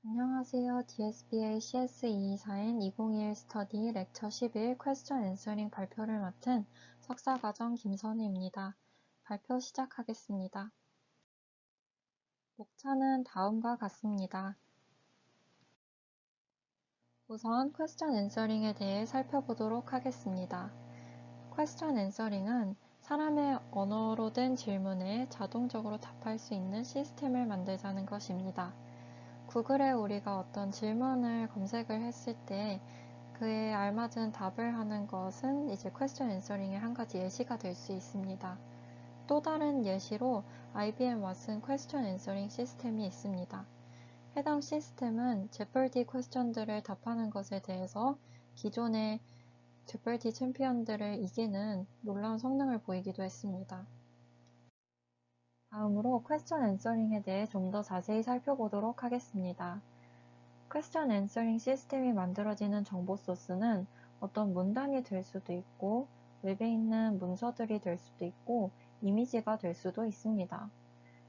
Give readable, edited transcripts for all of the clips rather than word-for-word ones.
안녕하세요. DSBA CS224N 2021 스터디 렉처 11 퀘스천 앤서링 발표를 맡은 석사과정 김선우입니다. 발표 시작하겠습니다. 목차는 다음과 같습니다. 우선 퀘스천 앤서링에 대해 살펴보도록 하겠습니다. 퀘스천 앤서링은 사람의 언어로 된 질문에 자동적으로 답할 수 있는 시스템을 만들자는 것입니다. 구글에 우리가 어떤 질문을 검색을 했을 때 그에 알맞은 답을 하는 것은 이제 퀘스천 앤서링의 한 가지 예시가 될 수 있습니다. 또 다른 예시로 IBM 왓슨 퀘스천 앤서링 시스템이 있습니다. 해당 시스템은 제펄디 퀘스천들을 답하는 것에 대해서 기존의 제펄디 챔피언들을 이기는 놀라운 성능을 보이기도 했습니다. 다음으로 퀘스천 앤서링에 대해 좀 더 자세히 살펴보도록 하겠습니다. 퀘스천 앤서링 시스템이 만들어지는 정보 소스는 어떤 문단이 될 수도 있고 웹에 있는 문서들이 될 수도 있고 이미지가 될 수도 있습니다.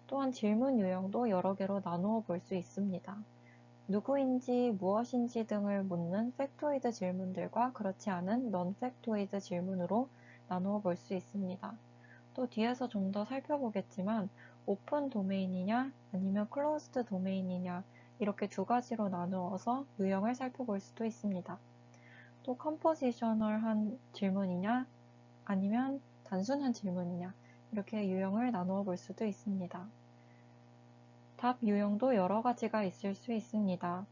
또한 질문 유형도 여러 개로 나누어 볼 수 있습니다. 누구인지 무엇인지 등을 묻는 팩토이드 질문들과 그렇지 않은 넌-팩토이드 질문으로 나누어 볼 수 있습니다. 또 뒤에서 좀 더 살펴보겠지만 오픈 도메인이냐 아니면 클로즈드 도메인이냐 이렇게 두 가지로 나누어서 유형을 살펴볼 수도 있습니다. 또 컴포지셔널한 질문이냐 아니면 단순한 질문이냐 이렇게 유형을 나누어 볼 수도 있습니다. 답 유형도 여러 가지가 있을 수 있습니다.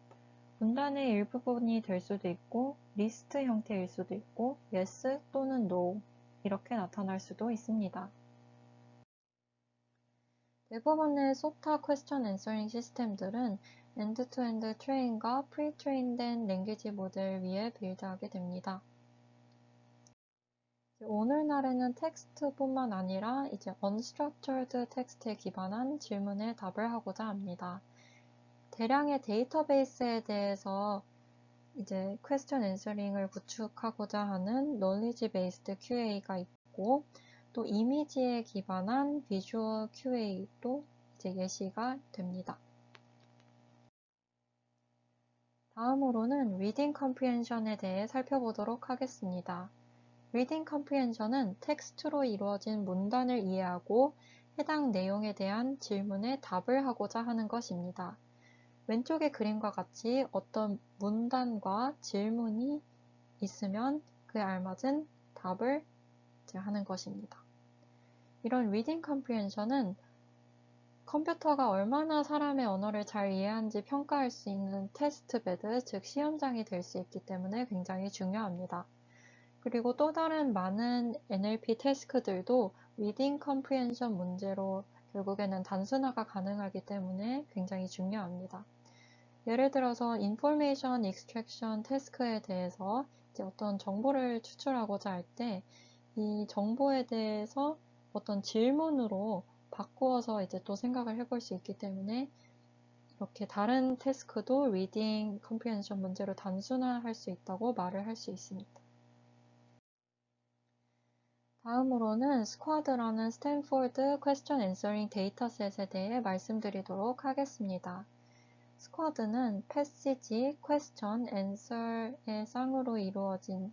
문단의 일부분이 될 수도 있고 리스트 형태일 수도 있고 yes 또는 no 이렇게 나타날 수도 있습니다. 대부분의 SOTA 퀘스천 앤서링 시스템들은 엔드-투-엔드 트레인과 프리-트레인된 랭귀지 모델 위에 빌드하게 됩니다. 오늘날에는 텍스트뿐만 아니라 이제 unstructured 텍스트에 기반한 질문에 답을 하고자 합니다. 대량의 데이터베이스에 대해서 이제 퀘스천 앤서링을 구축하고자 하는 knowledge based QA가 있고 또 이미지에 기반한 비주얼 QA도 이제 예시가 됩니다. 다음으로는 reading comprehension에 대해 살펴보도록 하겠습니다. reading comprehension은 텍스트로 이루어진 문단을 이해하고 해당 내용에 대한 질문에 답을 하고자 하는 것입니다. 왼쪽의 그림과 같이 어떤 문단과 질문이 있으면 그에 알맞은 답을 하는 것입니다. 이런 reading comprehension은 컴퓨터가 얼마나 사람의 언어를 잘 이해하는지 평가할 수 있는 테스트베드, 즉 시험장이 될 수 있기 때문에 굉장히 중요합니다. 그리고 또 다른 많은 NLP 태스크들도 reading comprehension 문제로 결국에는 단순화가 가능하기 때문에 굉장히 중요합니다. 예를 들어서 information extraction 태스크에 대해서 이제 어떤 정보를 추출하고자 할 때 이 정보에 대해서 어떤 질문으로 바꾸어서 이제 또 생각을 해볼 수 있기 때문에 이렇게 다른 태스크도 reading comprehension 문제로 단순화할 수 있다고 말을 할 수 있습니다. 다음으로는 스쿼드라는 스탠포드 퀘스천 앤서링 데이터셋에 대해 말씀드리도록 하겠습니다. 스쿼드는 패시지, 퀘스천, 앤서의 쌍으로 이루어진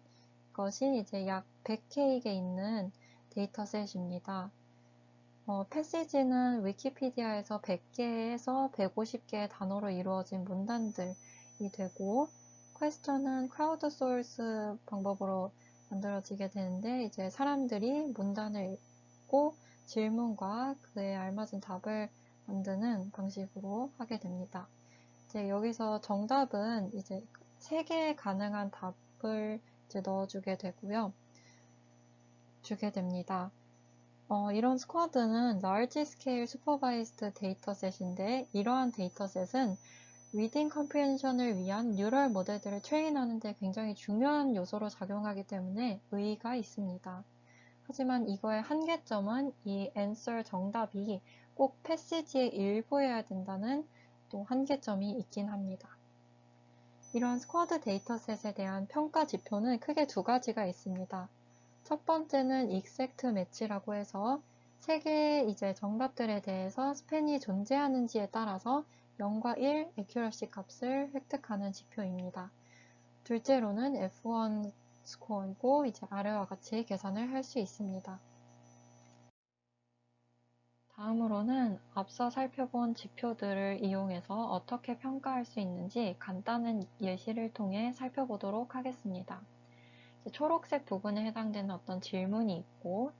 것이 이제 약 100K에 있는 데이터셋입니다. 패시지는 위키피디아에서 100개에서 150개의 단어로 이루어진 문단들이 되고, 퀘스천은 크라우드 소스 방법으로 만들어지게 되는데, 이제 사람들이 문단을 읽고 질문과 그에 알맞은 답을 만드는 방식으로 하게 됩니다. 이제 여기서 정답은 이제 3개의 가능한 답을 이제 넣어주게 되고요. 주게 됩니다. 이런 스쿼드는 large scale supervised 데이터셋인데 이러한 데이터셋은 reading comprehension을 위한 뉴럴 모델들을 트레인하는 데 굉장히 중요한 요소로 작용하기 때문에 의의가 있습니다. 하지만 이거의 한계점은 이 answer 정답이 꼭 패시지의 일부여야 된다는 또 한계점이 있긴 합니다. 이런 스쿼드 데이터셋에 대한 평가 지표는 크게 2가지가 있습니다. 첫 번째는 exact match라고 해서 3개의 이제 정답들에 대해서 스팬이 존재하는지에 따라서 0과 1 accuracy 값을 획득하는 지표입니다. 둘째로는 F1 스코어이고 이제 아래와 같이 계산을 할 수 있습니다. 다음으로는 앞서 살펴본 지표들을 이용해서 어떻게 평가할 수 있는지 간단한 예시를 통해 살펴보도록 하겠습니다. 초록색 부분에 해당되는 어떤 질문이 있고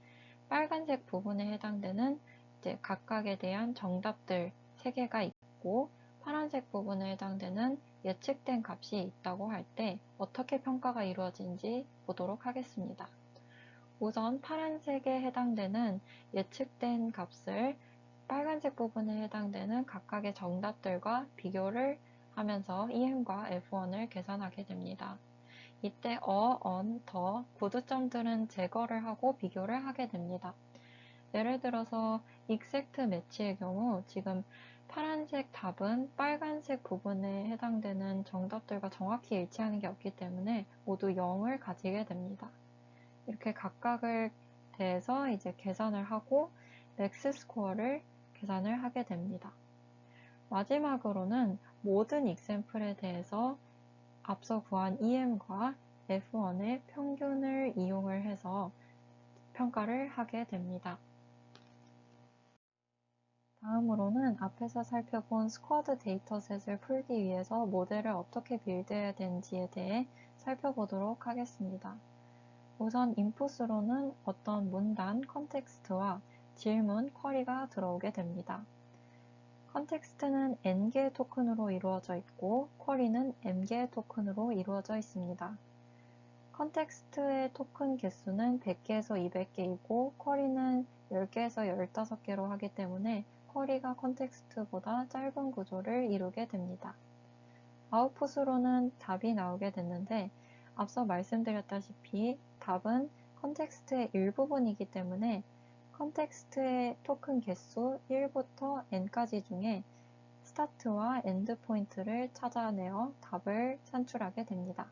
빨간색 부분에 해당되는 이제 각각에 대한 정답들 3개가 있고 파란색 부분에 해당되는 예측된 값이 있다고 할 때 어떻게 평가가 이루어지는지 보도록 하겠습니다. 우선 파란색에 해당되는 예측된 값을 빨간색 부분에 해당되는 각각의 정답들과 비교를 하면서 EM과 F1을 계산하게 됩니다. 이때 on, the, 구두점들은 제거를 하고 비교를 하게 됩니다. 예를 들어서 exact match의 경우 지금 파란색 답은 빨간색 부분에 해당되는 정답들과 정확히 일치하는 게 없기 때문에 모두 0을 가지게 됩니다. 이렇게 각각을 대해서 이제 계산을 하고 맥스 스코어를 계산을 하게 됩니다. 마지막으로는 모든 example에 대해서 앞서 구한 EM과 F1의 평균을 이용을 해서 평가를 하게 됩니다. 다음으로는 앞에서 살펴본 스쿼드 데이터셋을 풀기 위해서 모델을 어떻게 빌드해야 되는지에 대해 살펴보도록 하겠습니다. 우선 인풋으로는 어떤 문단, 컨텍스트와 질문, 쿼리가 들어오게 됩니다. 컨텍스트는 n개의 토큰으로 이루어져 있고 쿼리는 m개의 토큰으로 이루어져 있습니다. 컨텍스트의 토큰 개수는 100개에서 200개이고 쿼리는 10개에서 15개로 하기 때문에 쿼리가 컨텍스트보다 짧은 구조를 이루게 됩니다. 아웃풋으로는 답이 나오게 됐는데 앞서 말씀드렸다시피 답은 컨텍스트의 일부분이기 때문에 컨텍스트의 토큰 개수 1부터 n까지 중에 스타트와 엔드 포인트를 찾아내어 답을 산출하게 됩니다.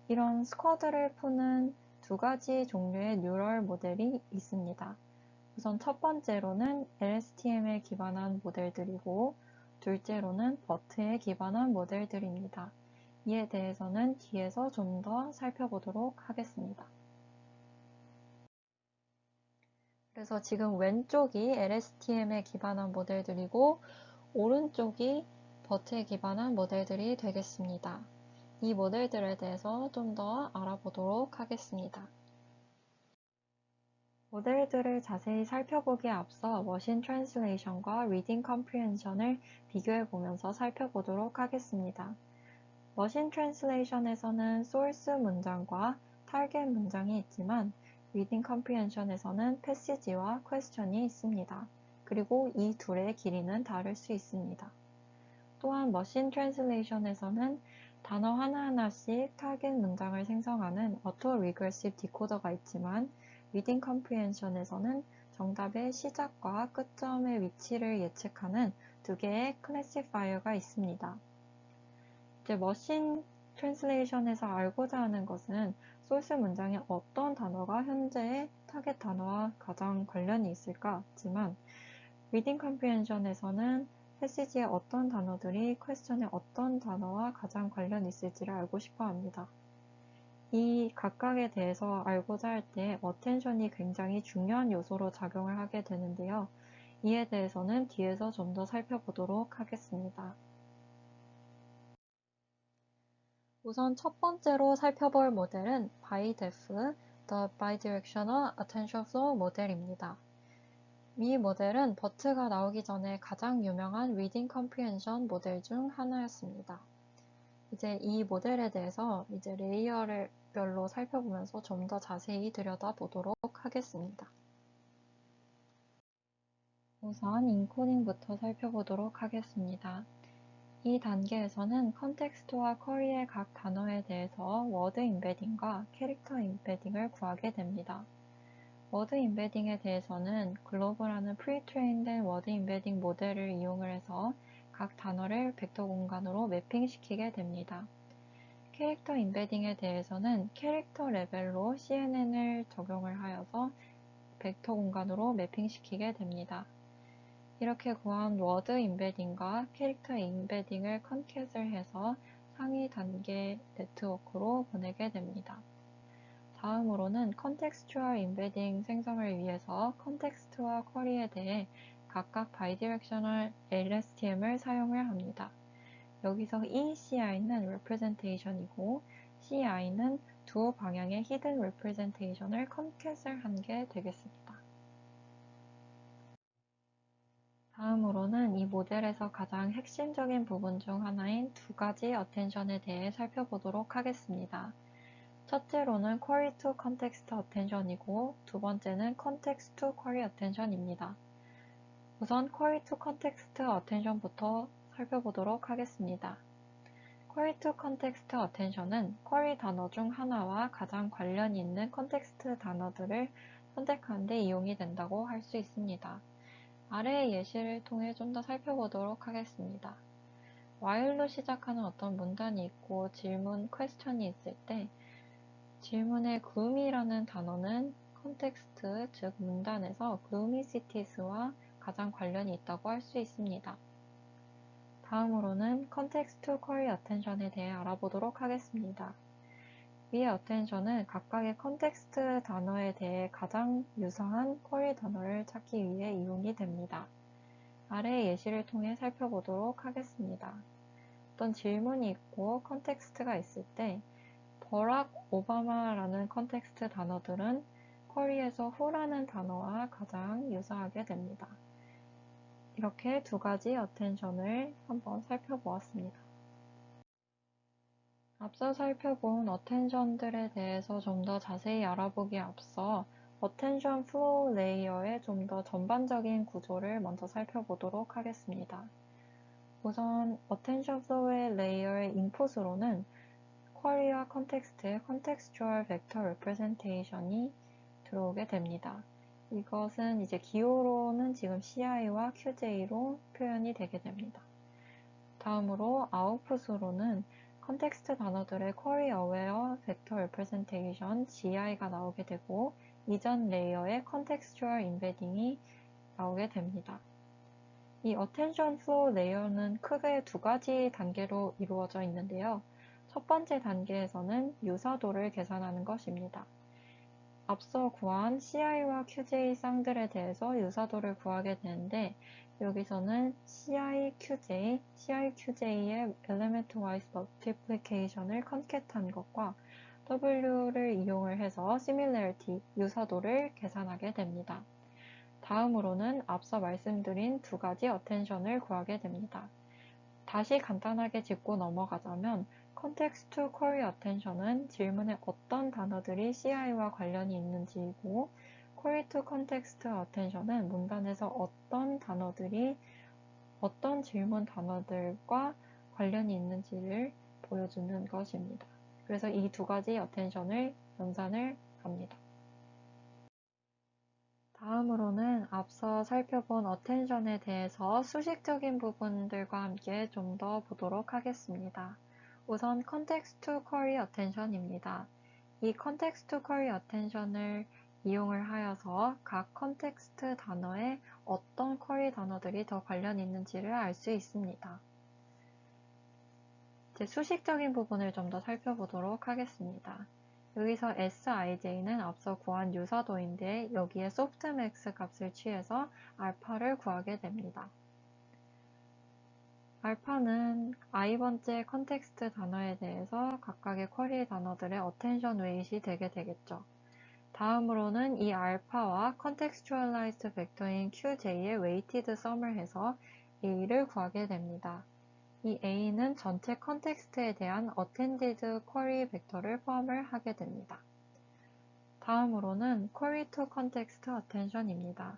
이런 스쿼드를 푸는 두 가지 종류의 뉴럴 모델이 있습니다. 우선 첫 번째로는 LSTM에 기반한 모델들이고 둘째로는 버트에 기반한 모델들입니다. 이에 대해서는 뒤에서 좀 더 살펴보도록 하겠습니다. 그래서 지금 왼쪽이 LSTM에 기반한 모델들이고 오른쪽이 버트에 기반한 모델들이 되겠습니다. 이 모델들에 대해서 좀 더 알아보도록 하겠습니다. 모델들을 자세히 살펴보기에 앞서 머신 트랜슬레이션과 리딩 컴프리헨션을 비교해 보면서 살펴보도록 하겠습니다. 머신 트랜슬레이션에서는 소스 문장과 타겟 문장이 있지만 리딩 컴프리헨션에서는 패시지와 퀘스천이 있습니다. 그리고 이 둘의 길이는 다를 수 있습니다. 또한 머신 트랜슬레이션에서는 단어 하나하나씩 타겟 문장을 생성하는 어토 리그레시브 디코더가 있지만 리딩 컴프리헨션에서는 정답의 시작과 끝점의 위치를 예측하는 두 개의 클래시파이어가 있습니다. 이제 머신 트랜슬레이션에서 알고자 하는 것은 소스 문장에 어떤 단어가 현재의 타겟 단어와 가장 관련이 있을까지만 리딩 컴프리헨션에서는 패시지의 어떤 단어들이 퀘스천의 어떤 단어와 가장 관련이 있을지를 알고 싶어 합니다. 이 각각에 대해서 알고자 할 때 어텐션이 굉장히 중요한 요소로 작용을 하게 되는데요. 이에 대해서는 뒤에서 좀 더 살펴보도록 하겠습니다. 우선 첫 번째로 살펴볼 모델은 BiDef, The Bidirectional Attention Flow 모델입니다. 이 모델은 버트가 나오기 전에 가장 유명한 리딩 컴프리헨션 모델 중 하나였습니다. 이제 이 모델에 대해서 이제 레이어를 별로 살펴보면서 좀 더 자세히 들여다보도록 하겠습니다. 우선 인코딩부터 살펴보도록 하겠습니다. 이 단계에서는 컨텍스트와 쿼리의 각 단어에 대해서 워드 임베딩과 캐릭터 임베딩을 구하게 됩니다. 워드 임베딩에 대해서는 글로브라는 프리트레인된 워드 임베딩 모델을 이용을 해서 각 단어를 벡터 공간으로 매핑시키게 됩니다. 캐릭터 임베딩에 대해서는 캐릭터 레벨로 CNN을 적용을 하여서 벡터 공간으로 매핑시키게 됩니다. 이렇게 구한 워드 임베딩과 캐릭터 임베딩을 컨캣을 해서 상위 단계 네트워크로 보내게 됩니다. 다음으로는 컨텍스추얼 임베딩 생성을 위해서 컨텍스트와 쿼리에 대해 각각 바이디렉셔널 LSTM을 사용을 합니다. 여기서 이 CI는 representation이고 CI는 두 방향의 hidden representation을 컨캣을 한 게 되겠습니다. 다음으로는 이 모델에서 가장 핵심적인 부분 중 하나인 두 가지 어텐션에 대해 살펴보도록 하겠습니다. 첫째로는 query to context attention이고 두 번째는 context to query attention입니다. 우선 query to context attention부터 살펴보도록 하겠습니다. query to context attention은 query 단어 중 하나와 가장 관련이 있는 컨텍스트 단어들을 선택하는 데 이용이 된다고 할 수 있습니다. 아래의 예시를 통해 좀 더 살펴보도록 하겠습니다. while로 시작하는 어떤 문단이 있고 질문, question이 있을 때 질문의 gloomy라는 단어는 컨텍스트, 즉 문단에서 gloomy cities와 가장 관련이 있다고 할 수 있습니다. 다음으로는 context to query attention에 대해 알아보도록 하겠습니다. 위의 attention은 각각의 컨텍스트 단어에 대해 가장 유사한 query 단어를 찾기 위해 이용이 됩니다. 아래의 예시를 통해 살펴보도록 하겠습니다. 어떤 질문이 있고 컨텍스트가 있을 때 버락 오바마라는 컨텍스트 단어들은 쿼리에서 who라는 단어와 가장 유사하게 됩니다. 이렇게 두 가지 어텐션을 한번 살펴보았습니다. 앞서 살펴본 어텐션들에 대해서 좀 더 자세히 알아보기에 앞서 어텐션 플로우 레이어의 좀 더 전반적인 구조를 먼저 살펴보도록 하겠습니다. 우선 어텐션 플로우 레이어의 인풋으로는 쿼리와 컨텍스트의 컨텍스추얼 벡터 레프레젠테이션이 들어오게 됩니다. 이것은 이제 기호로는 지금 CI와 QJ로 표현이 되게 됩니다. 다음으로 아웃풋으로는 컨텍스트 단어들의 쿼리 어웨어 벡터 레프레젠테이션 GI가 나오게 되고 이전 레이어의 컨텍스추얼 임베딩이 나오게 됩니다. 이 어텐션 플로우 레이어는 크게 두 가지 단계로 이루어져 있는데요. 첫 번째 단계에서는 유사도를 계산하는 것입니다. 앞서 구한 CI와 QJ 쌍들에 대해서 유사도를 구하게 되는데 여기서는 CI, QJ의 element wise multiplication을 컨캣한 것과 W를 이용을 해서 similarity, 유사도를 계산하게 됩니다. 다음으로는 앞서 말씀드린 두 가지 어텐션을 구하게 됩니다. 다시 간단하게 짚고 넘어가자면 context to query attention은 질문에 어떤 단어들이 CI와 관련이 있는지이고 query to context attention은 문단에서 어떤 단어들이 어떤 질문 단어들과 관련이 있는지를 보여주는 것입니다. 그래서 이 두 가지 어텐션을 연산을 합니다. 다음으로는 앞서 살펴본 어텐션에 대해서 수식적인 부분들과 함께 좀 더 보도록 하겠습니다. 우선 context to query attention입니다. 이 context to query attention을 이용을 하여서 각 컨텍스트 단어에 어떤 쿼리 단어들이 더 관련이 있는지를 알 수 있습니다. 이제 수식적인 부분을 좀 더 살펴보도록 하겠습니다. 여기서 SIJ는 앞서 구한 유사도인데 여기에 softmax 값을 취해서 알파를 구하게 됩니다. 알파는 i번째 컨텍스트 단어에 대해서 각각의 쿼리 단어들의 attention weight이 되게 되겠죠. 다음으로는 이 알파와 contextualized 벡터인 QJ의 weighted sum을 해서 A를 구하게 됩니다. 이 A는 전체 컨텍스트에 대한 attended query 벡터를 포함을 하게 됩니다. 다음으로는 query to context attention입니다.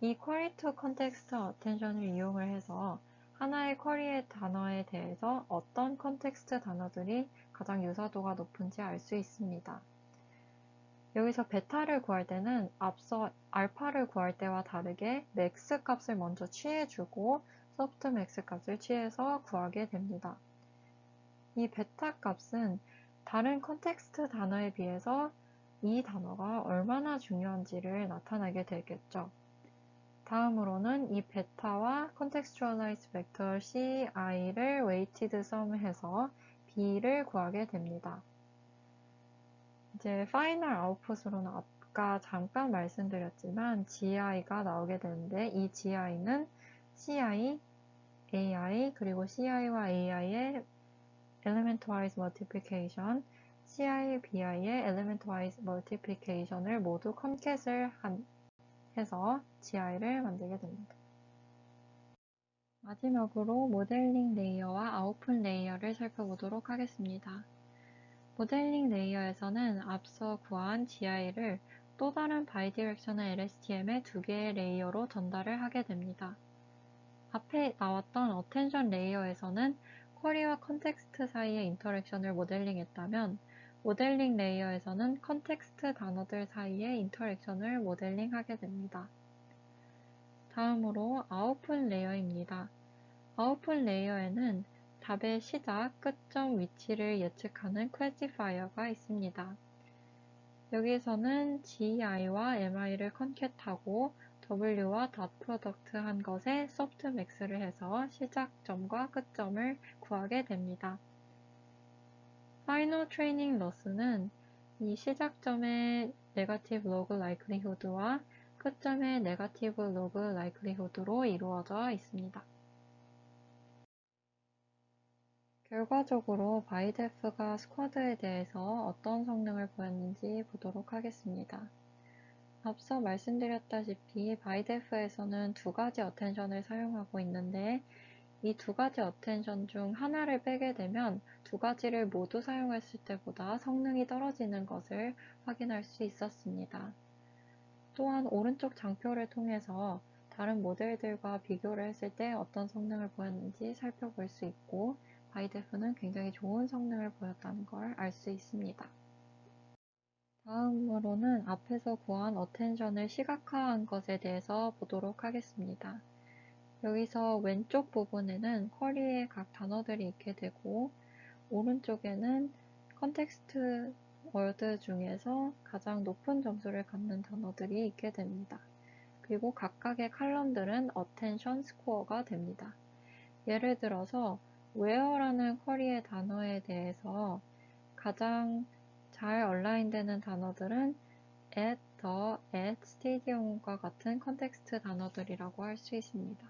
이 query to context attention을 이용을 해서 하나의 쿼리의 단어에 대해서 어떤 컨텍스트 단어들이 가장 유사도가 높은지 알 수 있습니다. 여기서 베타를 구할 때는 앞서 알파를 구할 때와 다르게 맥스 값을 먼저 취해주고 소프트 맥스 값을 취해서 구하게 됩니다. 이 베타 값은 다른 컨텍스트 단어에 비해서 이 단어가 얼마나 중요한지를 나타내게 되겠죠. 다음으로는 이 베타와 contextualized vector ci를 weighted sum해서 b를 구하게 됩니다. 이제 final output으로는 아까 잠깐 말씀드렸지만 gi가 나오게 되는데 이 gi는 ci, ai 그리고 ci와 ai의 element-wise multiplication, ci, bi의 element-wise multiplication을 모두 concat을 해서 gi를 만들게 됩니다. 마지막으로 모델링 레이어와 아웃풋 레이어를 살펴보도록 하겠습니다. 모델링 레이어에서는 앞서 구한 GI를 또 다른 바이디렉셔널 LSTM의 두 개의 레이어로 전달을 하게 됩니다. 앞에 나왔던 어텐션 레이어에서는 쿼리와 컨텍스트 사이의 인터랙션을 모델링했다면 모델링 레이어에서는 컨텍스트 단어들 사이의 인터랙션을 모델링하게 됩니다. 다음으로 아웃풋 레이어입니다. 아웃풋 레이어에는 답의 시작, 끝점 위치를 예측하는 클래시파이어가 있습니다. 여기에서는 gi와 mi를 컨캣하고 w와 닷 프로덕트 한 것에 softmax를 해서 시작점과 끝점을 구하게 됩니다. final training loss는 이 시작점의 negative log likelihood와 끝점의 negative log likelihood로 이루어져 있습니다. 결과적으로 바이데프가 스쿼드에 대해서 어떤 성능을 보였는지 보도록 하겠습니다. 앞서 말씀드렸다시피 바이데프에서는 두 가지 어텐션을 사용하고 있는데 이 두 가지 어텐션 중 하나를 빼게 되면 두 가지를 모두 사용했을 때보다 성능이 떨어지는 것을 확인할 수 있었습니다. 또한 오른쪽 장표를 통해서 다른 모델들과 비교를 했을 때 어떤 성능을 보였는지 살펴볼 수 있고 바이데프는 굉장히 좋은 성능을 보였다는 걸 알 수 있습니다. 다음으로는 앞에서 구한 어텐션을 시각화한 것에 대해서 보도록 하겠습니다. 여기서 왼쪽 부분에는 쿼리의 각 단어들이 있게 되고 오른쪽에는 컨텍스트 월드 중에서 가장 높은 점수를 갖는 단어들이 있게 됩니다. 그리고 각각의 칼럼들은 어텐션 스코어가 됩니다. 예를 들어서 where라는 쿼리의 단어에 대해서 가장 잘 얼라인되는 단어들은 at, the, at, stadium과 같은 컨텍스트 단어들이라고 할 수 있습니다.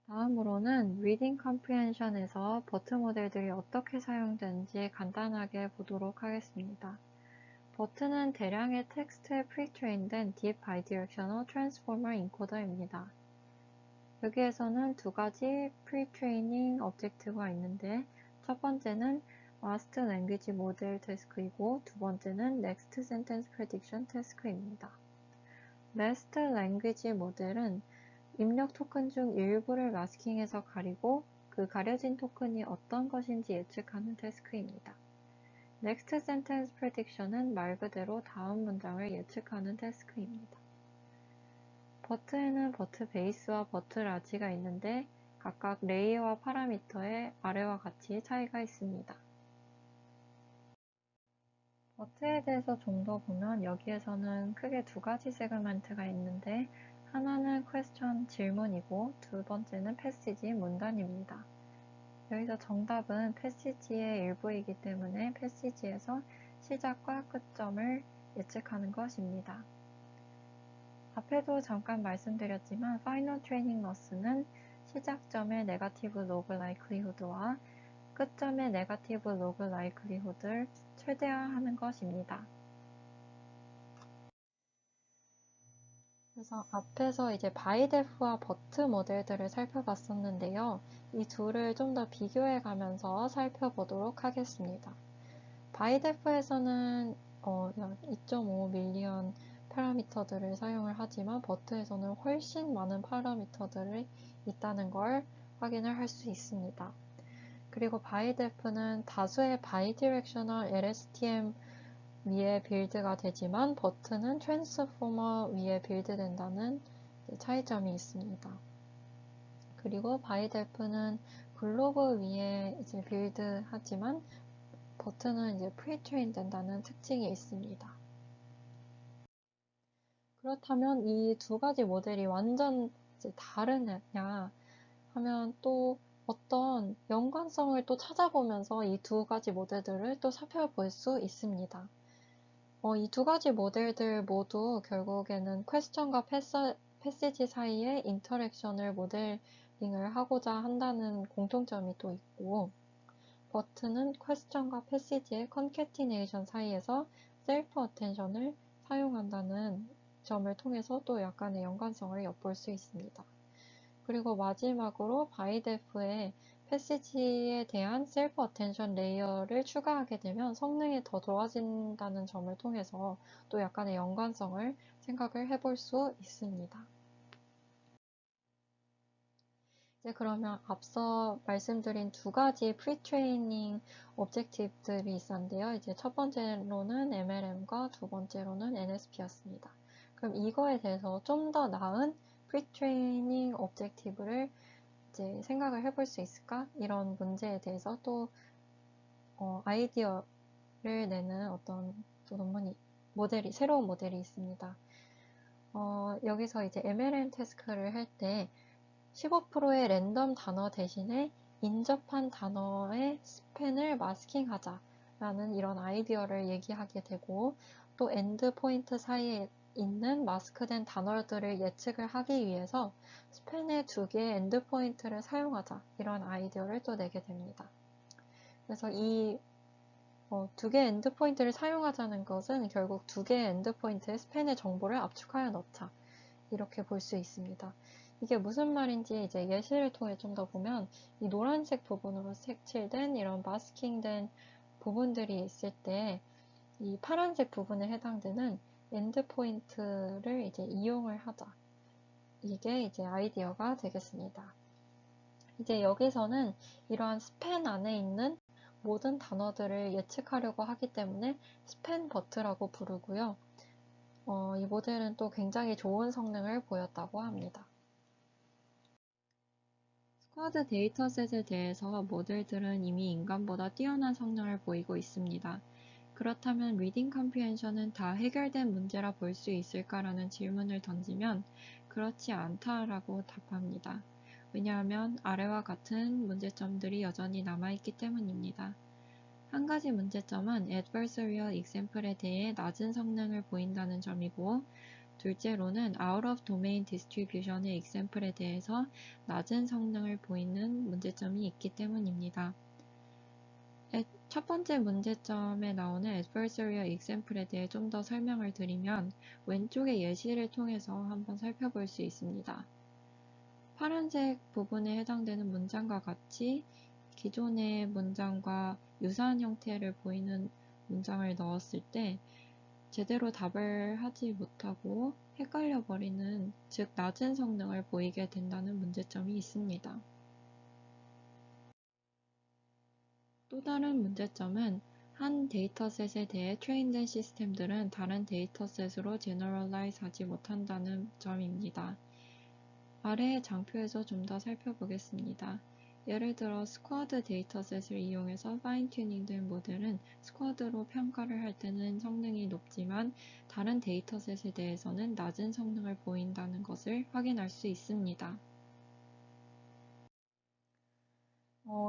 다음으로는 reading comprehension에서 버트 모델들이 어떻게 사용되는지 간단하게 보도록 하겠습니다. 버트는 대량의 텍스트에 프리트레인된 Deep Bidirectional Transformer Encoder입니다. 여기에서는 두 가지 프리트레이닝 오브젝트가 있는데 첫 번째는 Last Language Model Task이고 두 번째는 Next Sentence Prediction Task입니다. Last Language Model은 입력 토큰 중 일부를 마스킹해서 가리고 그 가려진 토큰이 어떤 것인지 예측하는 태스크입니다. Next Sentence Prediction은 말 그대로 다음 문장을 예측하는 태스크입니다. 버트에는 버트 베이스와 버트 라지가 있는데 각각 레이어와 파라미터의 아래와 같이 차이가 있습니다. 버트에 대해서 좀 더 보면 여기에서는 크게 두 가지 세그먼트가 있는데 하나는 question 질문이고 두 번째는 패시지 문단입니다. 여기서 정답은 패시지의 일부이기 때문에 패시지에서 시작과 끝점을 예측하는 것입니다. 앞에도 잠깐 말씀드렸지만 Final Training Loss는 시작점의 네거티브 로그 라이클리후드와 끝점의 네거티브 로그 라이클리후드를 최대화하는 것입니다. 그래서 앞에서 이제 바이데프와 버트 모델들을 살펴봤었는데요. 이 둘을 좀 더 비교해 가면서 살펴보도록 하겠습니다. 바이데프에서는 2.5 밀리언 파라미터들을 사용을 하지만 버트에서는 훨씬 많은 파라미터들이 있다는 걸 확인을 할 수 있습니다. 그리고 바이데프는 다수의 바이디렉셔널 LSTM 위에 빌드가 되지만 버트는 트랜스포머 위에 빌드된다는 차이점이 있습니다. 그리고 바이데프는 글로브 위에 이제 빌드하지만 버트는 이제 프리트레인 된다는 특징이 있습니다. 그렇다면 이 두 가지 모델이 완전 이제 다르냐 하면 또 어떤 연관성을 또 찾아보면서 이 두 가지 모델들을 또 살펴볼 수 있습니다. 이 두 가지 모델들 모두 결국에는 퀘스천과 패시지 사이의 인터랙션을 모델링을 하고자 한다는 공통점이 또 있고, 버트는 퀘스천과 패시지의 컨캐티네이션 사이에서 셀프 어텐션을 사용한다는 점을 통해서 또 약간의 연관성을 엿볼 수 있습니다. 그리고 마지막으로 바이데프의 패시지에 대한 셀프 어텐션 레이어를 추가하게 되면 성능이 더 좋아진다는 점을 통해서 또 약간의 연관성을 생각을 해볼 수 있습니다. 이제 그러면 앞서 말씀드린 두 가지 프리트레이닝 오브젝티브들이 있었는데요. 이제 첫 번째로는 MLM과 두 번째로는 NSP였습니다. 그럼 이거에 대해서 좀 더 나은 프리트레이닝 오브젝티브를 이제 생각을 해볼 수 있을까? 이런 문제에 대해서 또 아이디어를 내는 어떤 또 새로운 모델이 있습니다. 여기서 이제 MLM 태스크를 할 때 15%의 랜덤 단어 대신에 인접한 단어의 스팬을 마스킹하자 라는 이런 아이디어를 얘기하게 되고, 또 엔드 포인트 사이에 있는 마스크된 단어들을 예측을 하기 위해서 스팬의 두 개의 엔드 포인트를 사용하자 이런 아이디어를 또 내게 됩니다. 그래서 이 두 개의 엔드 포인트를 사용하자는 것은 결국 두 개의 엔드 포인트의 스팬의 정보를 압축하여 넣자 이렇게 볼 수 있습니다. 이게 무슨 말인지 이제 예시를 통해 좀 더 보면, 이 노란색 부분으로 색칠된 이런 마스킹된 부분들이 있을 때 이 파란색 부분에 해당되는 엔드 포인트를 이제 이용을 하자. 이게 이제 아이디어가 되겠습니다. 이제 여기서는 이러한 스팬 안에 있는 모든 단어들을 예측하려고 하기 때문에 스팬 버트라고 부르고요. 이 모델은 또 굉장히 좋은 성능을 보였다고 합니다. 스쿼드 데이터셋에 대해서 모델들은 이미 인간보다 뛰어난 성능을 보이고 있습니다. 그렇다면 리딩 컴프리hension은 다 해결된 문제라 볼 수 있을까라는 질문을 던지면 그렇지 않다라고 답합니다. 왜냐하면 아래와 같은 문제점들이 여전히 남아있기 때문입니다. 한 가지 문제점은 adversarial example에 대해 낮은 성능을 보인다는 점이고, 둘째로는 out of domain distribution의 example에 대해서 낮은 성능을 보이는 문제점이 있기 때문입니다. 첫 번째 문제점에 나오는 adversarial example에 대해 좀 더 설명을 드리면 왼쪽의 예시를 통해서 한번 살펴볼 수 있습니다. 파란색 부분에 해당되는 문장과 같이 기존의 문장과 유사한 형태를 보이는 문장을 넣었을 때 제대로 답을 하지 못하고 헷갈려 버리는, 즉 낮은 성능을 보이게 된다는 문제점이 있습니다. 또 다른 문제점은 한 데이터셋에 대해 트레인된 시스템들은 다른 데이터셋으로 제너럴라이즈 하지 못한다는 점입니다. 아래의 장표에서 좀 더 살펴보겠습니다. 예를 들어 스쿼드 데이터셋을 이용해서 파인 튜닝된 모델은 스쿼드로 평가를 할 때는 성능이 높지만 다른 데이터셋에 대해서는 낮은 성능을 보인다는 것을 확인할 수 있습니다.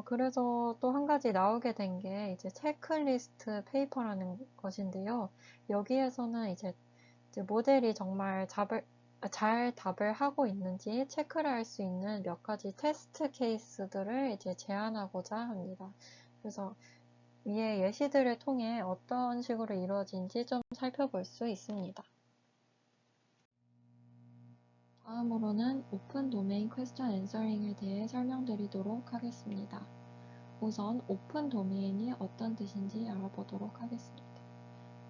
그래서 또 한 가지 나오게 된 게 이제 체크리스트 페이퍼라는 것인데요. 여기에서는 이제 모델이 정말 잘 답을 하고 있는지 체크를 할 수 있는 몇 가지 테스트 케이스들을 이제 제안하고자 합니다. 그래서 위의 예시들을 통해 어떤 식으로 이루어진지 좀 살펴볼 수 있습니다. 다음으로는 오픈 도메인 퀘스천 앤서링에 대해 설명드리도록 하겠습니다. 우선 오픈 도메인이 어떤 뜻인지 알아보도록 하겠습니다.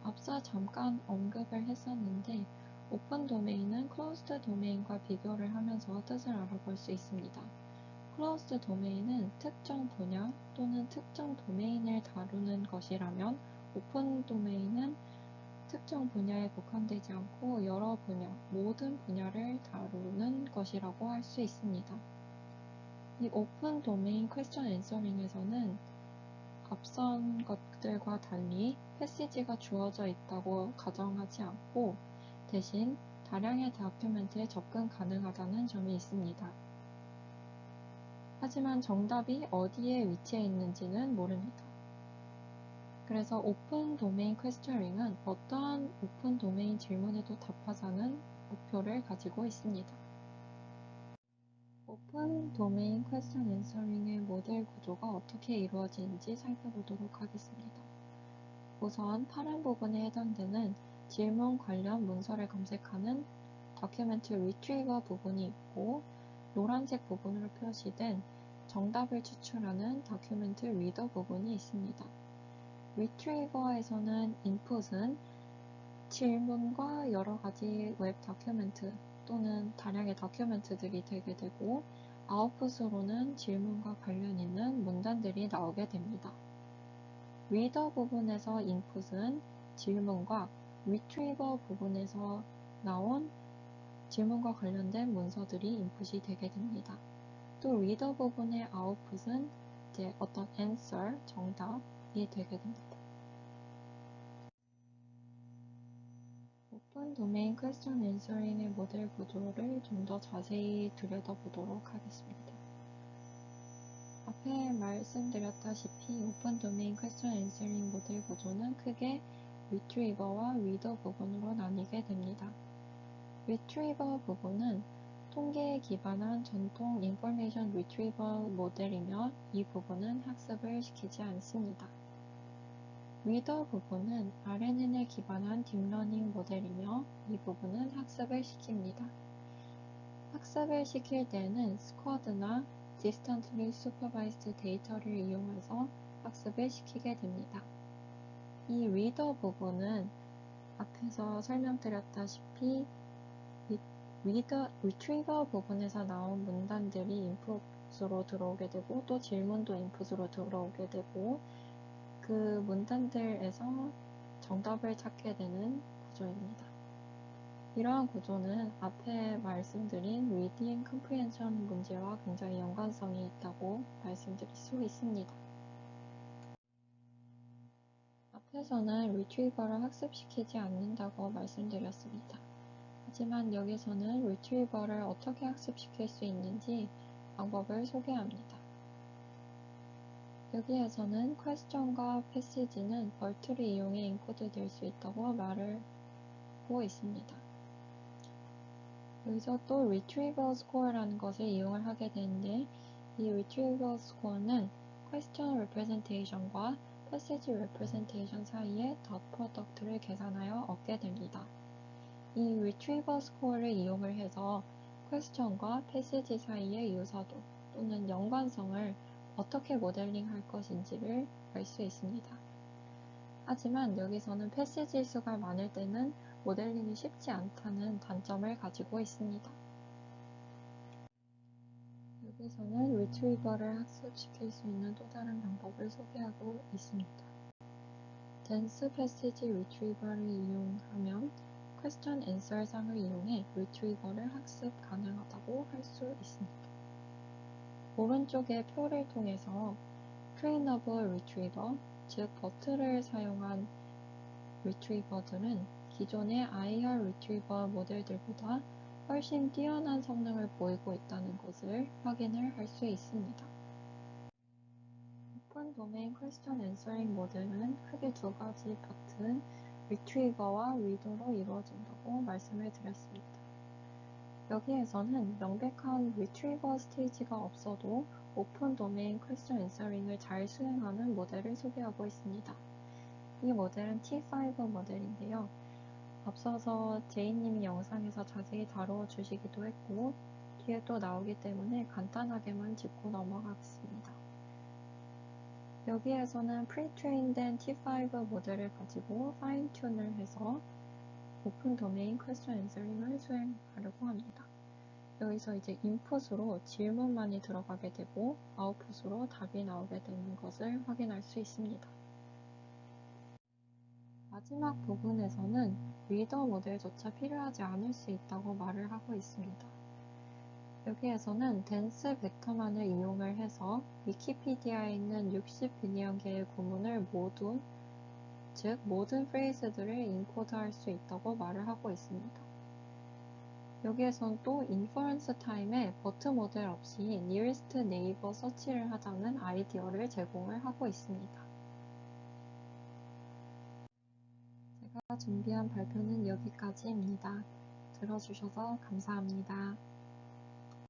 앞서 잠깐 언급을 했었는데 오픈 도메인은 클로즈드 도메인과 비교를 하면서 뜻을 알아볼 수 있습니다. 클로즈드 도메인은 특정 분야 또는 특정 도메인을 다루는 것이라면, 오픈 도메인은 특정 분야에 국한되지 않고 여러 분야, 모든 분야를 다루는 것이라고 할 수 있습니다. 이 오픈 도메인 퀘스천 앤서링에서는 앞선 것들과 달리 패시지가 주어져 있다고 가정하지 않고 대신 다량의 다큐멘트에 접근 가능하다는 점이 있습니다. 하지만 정답이 어디에 위치해 있는지는 모릅니다. 그래서 오픈 도메인 퀘스처링은 어떠한 오픈 도메인 질문에도 답하자는 목표를 가지고 있습니다. 오픈 도메인 퀘스천 앤서링의 모델 구조가 어떻게 이루어지는지 살펴보도록 하겠습니다. 우선 파란 부분에 해당되는 질문 관련 문서를 검색하는 다큐멘트 리트리버 부분이 있고, 노란색 부분으로 표시된 정답을 추출하는 다큐멘트 리더 부분이 있습니다. 리트리버에서는 인풋은 질문과 여러 가지 웹 다큐멘트 또는 다량의 다큐멘트들이 되게 되고, 아웃풋으로는 질문과 관련 있는 문단들이 나오게 됩니다. 리더 부분에서 인풋은 질문과 리트리버 부분에서 나온 질문과 관련된 문서들이 인풋이 되게 됩니다. 또 리더 부분의 아웃풋은 이제 어떤 answer, 정답이 되게 됩니다. 오픈 도메인 퀘스천 앤서링의 모델 구조를 좀 더 자세히 들여다보도록 하겠습니다. 앞에 말씀드렸다시피 오픈 도메인 퀘스천 앤서링 모델 구조는 크게 리트리버와 리더 부분으로 나뉘게 됩니다. 리트리버 부분은 통계에 기반한 전통 인포메이션 리트리버 모델이며, 이 부분은 학습을 시키지 않습니다. 리더 부분은 RNN에 기반한 딥러닝 모델이며, 이 부분은 학습을 시킵니다. 학습을 시킬 때는 스쿼드나 Distantly Supervised 데이터를 이용해서 학습을 시키게 됩니다. 이 리더 부분은 앞에서 설명드렸다시피 리트리버 부분에서 나온 문단들이 인풋으로 들어오게 되고, 또 질문도 인풋으로 들어오게 되고, 그 문단들에서 정답을 찾게 되는 구조입니다. 이러한 구조는 앞에 말씀드린 리딩 컴프리헨션 문제와 굉장히 연관성이 있다고 말씀드릴 수 있습니다. 앞에서는 리트리버를 학습시키지 않는다고 말씀드렸습니다. 하지만 여기서는 리트리버를 어떻게 학습시킬 수 있는지 방법을 소개합니다. 여기에서는 퀘스천과 패시지는 벌트를 이용해 인코드 될 수 있다고 말을 하고 있습니다. 여기서 또 retrieval score라는 것을 이용을 하게 되는데, 이 retrieval score는 question representation과 passage representation 사이의 dot product를 계산하여 얻게 됩니다. 이 retrieval score를 이용을 해서 question과 passage 사이의 유사도 또는 연관성을 어떻게 모델링할 것인지를 알 수 있습니다. 하지만 여기서는 패시지 수가 많을 때는 모델링이 쉽지 않다는 단점을 가지고 있습니다. 여기서는 리트리버를 학습시킬 수 있는 또 다른 방법을 소개하고 있습니다. dense passage retrieval을 이용하면 question answer 상을 이용해 리트리버를 학습 가능하다고 할 수 있습니다. 오른쪽의 표를 통해서 trainable retriever, 즉 버트를 사용한 리트리버들은 기존의 IR 리트리버 모델들보다 훨씬 뛰어난 성능을 보이고 있다는 것을 확인을 할 수 있습니다. 오픈 도메인 퀘스천 앤서링 모델은 크게 두 가지 파트인 리트리버와 리더로 이루어진다고 말씀을 드렸습니다. 여기에서는 명백한 리트리버 스테이지가 없어도 오픈 도메인 퀘스천 앤서링을 잘 수행하는 모델을 소개하고 있습니다. 이 모델은 T5 모델인데요. 앞서서 제이님이 영상에서 자세히 다루어 주시기도 했고, 뒤에 또 나오기 때문에 간단하게만 짚고 넘어가겠습니다. 여기에서는 프리트레인된 T5 모델을 가지고 파인튠을 해서 오픈 도메인 퀘스천 앤서링을 수행하려고 합니다. 여기서 이제 인풋으로 질문만이 들어가게 되고 아웃풋으로 답이 나오게 되는 것을 확인할 수 있습니다. 마지막 부분에서는 리더 모델조차 필요하지 않을 수 있다고 말을 하고 있습니다. 여기에서는 덴스 벡터만을 이용을 해서 위키피디아에 있는 60빌리언 개의 구문을 모두, 즉 모든 프레이즈들을 인코드할 수 있다고 말을 하고 있습니다. 여기에선 또 inference time에 BERT 모델 없이 nearest neighbor 서치를 하자는 아이디어를 제공을 하고 있습니다. 제가 준비한 발표는 여기까지입니다. 들어주셔서 감사합니다.